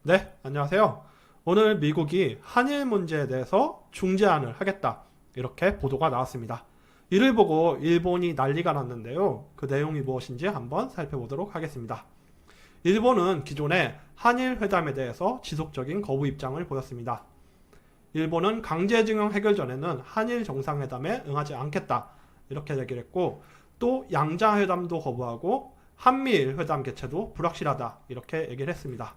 네, 안녕하세요. 오늘 미국이 한일 문제에 대해서 중재안을 하겠다. 이렇게 보도가 나왔습니다. 이를 보고 일본이 난리가 났는데요. 그 내용이 무엇인지 한번 살펴보도록 하겠습니다. 일본은 기존에 한일 회담에 대해서 지속적인 거부 입장을 보였습니다. 일본은 강제징용 해결 전에는 한일 정상회담에 응하지 않겠다. 이렇게 얘기를 했고, 또 양자회담도 거부하고 한미일 회담 개최도 불확실하다. 이렇게 얘기를 했습니다.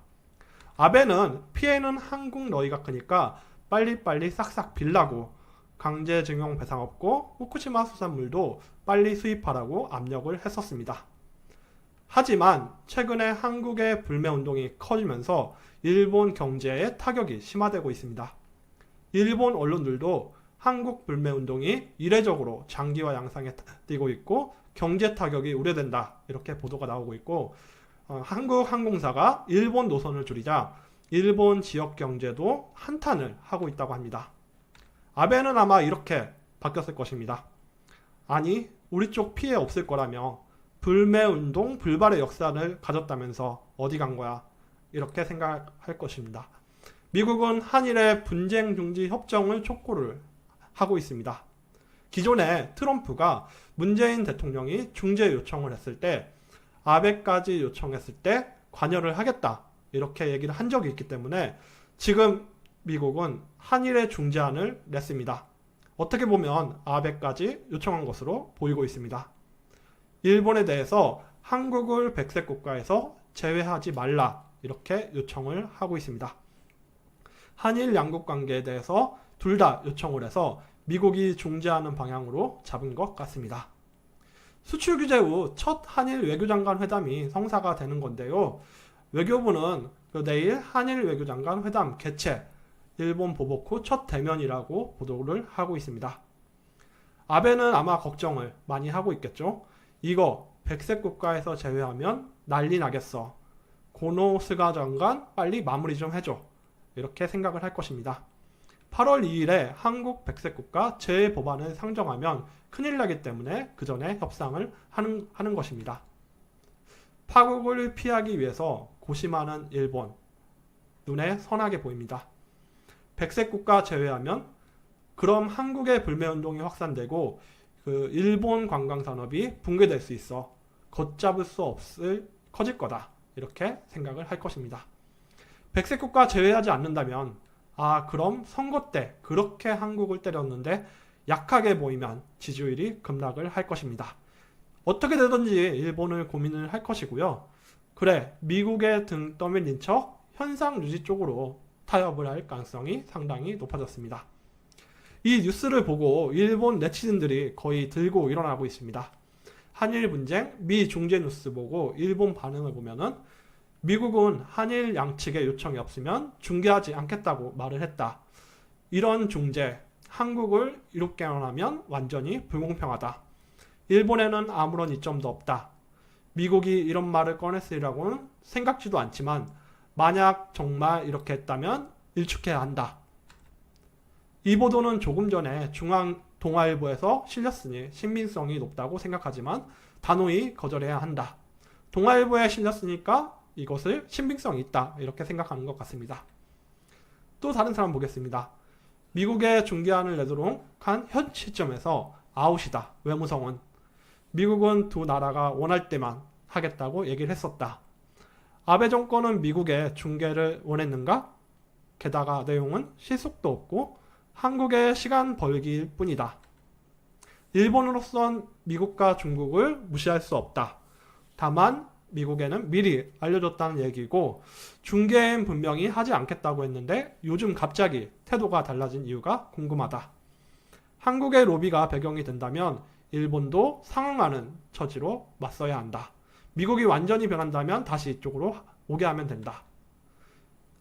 아베는 피해는 한국 너희가 크니까 빨리빨리 싹싹 빌라고, 강제징용 배상 없고 후쿠시마 수산물도 빨리 수입하라고 압력을 했었습니다. 하지만 최근에 한국의 불매운동이 커지면서 일본 경제에 타격이 심화되고 있습니다. 일본 언론들도 한국 불매운동이 이례적으로 장기화 양상에 띄고 있고 경제 타격이 우려된다, 이렇게 보도가 나오고 있고, 한국 항공사가 일본 노선을 줄이자 일본 지역 경제도 한탄을 하고 있다고 합니다. 아베는 아마 이렇게 바뀌었을 것입니다. 아니, 우리 쪽 피해 없을 거라며 불매운동 불발의 역사를 가졌다면서 어디 간 거야? 이렇게 생각할 것입니다. 미국은 한일의 분쟁 중지 협정을 촉구를 하고 있습니다. 기존에 트럼프가 문재인 대통령이 중재 요청을 했을 때, 아베까지 요청했을 때 관여를 하겠다, 이렇게 얘기를 한 적이 있기 때문에 지금 미국은 한일의 중재안을 냈습니다. 어떻게 보면 아베까지 요청한 것으로 보이고 있습니다. 일본에 대해서 한국을 백색 국가에서 제외하지 말라, 이렇게 요청을 하고 있습니다. 한일 양국 관계에 대해서 둘 다 요청을 해서 미국이 중재하는 방향으로 잡은 것 같습니다. 수출 규제 후 첫 한일 외교장관 회담이 성사가 되는 건데요. 외교부는 내일 한일 외교장관 회담 개최, 일본 보복 후 첫 대면이라고 보도를 하고 있습니다. 아베는 아마 걱정을 많이 하고 있겠죠. 이거 백색 국가에서 제외하면 난리 나겠어. 고노 스가 장관 빨리 마무리 좀 해줘. 이렇게 생각을 할 것입니다. 8월 2일에 한국 백색국가 재법안을 상정하면 큰일 나기 때문에 그 전에 협상을 하는 것입니다. 파국을 피하기 위해서 고심하는 일본, 눈에 선하게 보입니다. 백색국가 제외하면 그럼 한국의 불매운동이 확산되고 일본 관광산업이 붕괴될 수 있어 걷잡을 수 없을 커질 거다, 이렇게 생각을 할 것입니다. 백색국가 제외하지 않는다면, 그럼 선거 때 그렇게 한국을 때렸는데 약하게 보이면 지지율이 급락을 할 것입니다. 어떻게 되든지 일본을 고민을 할 것이고요. 그래, 미국의 등 떠밀린 척 현상 유지 쪽으로 타협을 할 가능성이 상당히 높아졌습니다. 이 뉴스를 보고 일본 네티즌들이 거의 들고 일어나고 있습니다. 한일 분쟁, 미 중재 뉴스 보고 일본 반응을 보면은 미국은 한일 양측의 요청이 없으면 중재하지 않겠다고 말을 했다. 이런 중재, 한국을 이롭게만 하면 완전히 불공평하다. 일본에는 아무런 이점도 없다. 미국이 이런 말을 꺼냈으리라고는 생각지도 않지만 만약 정말 이렇게 했다면 일축해야 한다. 이 보도는 조금 전에 동아일보에서 실렸으니 신빙성이 높다고 생각하지만 단호히 거절해야 한다. 동아일보에 실렸으니까 이것을 신빙성이 있다, 이렇게 생각하는 것 같습니다. 또 다른 사람 보겠습니다. 미국의 중재안을 내도록 한 현 시점에서 아웃이다. 외무성은 미국은 두 나라가 원할 때만 하겠다고 얘기를 했었다. 아베 정권은 미국의 중재를 원했는가? 게다가 내용은 실속도 없고 한국의 시간 벌기일 뿐이다. 일본으로선 미국과 중국을 무시할 수 없다. 다만 미국에는 미리 알려줬다는 얘기고, 중개엔 분명히 하지 않겠다고 했는데 요즘 갑자기 태도가 달라진 이유가 궁금하다. 한국의 로비가 배경이 된다면 일본도 상응하는 처지로 맞서야 한다. 미국이 완전히 변한다면 다시 이쪽으로 오게 하면 된다.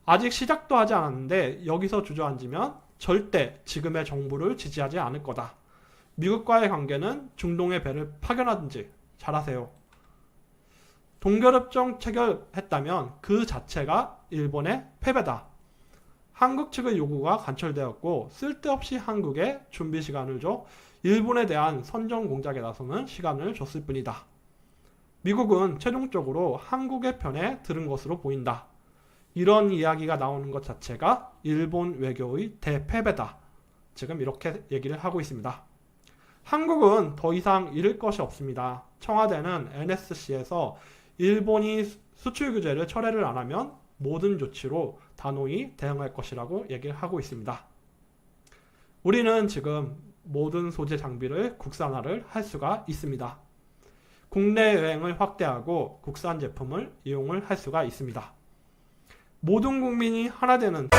아직 시작도 하지 않았는데 여기서 주저앉으면 절대 지금의 정부를 지지하지 않을 거다. 미국과의 관계는 중동의 배를 파견하든지 잘하세요. 동결협정 체결했다면 그 자체가 일본의 패배다. 한국 측의 요구가 관철되었고 쓸데없이 한국에 준비 시간을 줘 일본에 대한 선전 공작에 나서는 시간을 줬을 뿐이다. 미국은 최종적으로 한국의 편에 들은 것으로 보인다. 이런 이야기가 나오는 것 자체가 일본 외교의 대패배다. 지금 이렇게 얘기를 하고 있습니다. 한국은 더 이상 잃을 것이 없습니다. 청와대는 NSC에서 일본이 수출 규제를 철회를 안 하면 모든 조치로 단호히 대응할 것이라고 얘기를 하고 있습니다. 우리는 지금 모든 소재 장비를 국산화를 할 수가 있습니다. 국내 여행을 확대하고 국산 제품을 이용을 할 수가 있습니다. 모든 국민이 하나 되는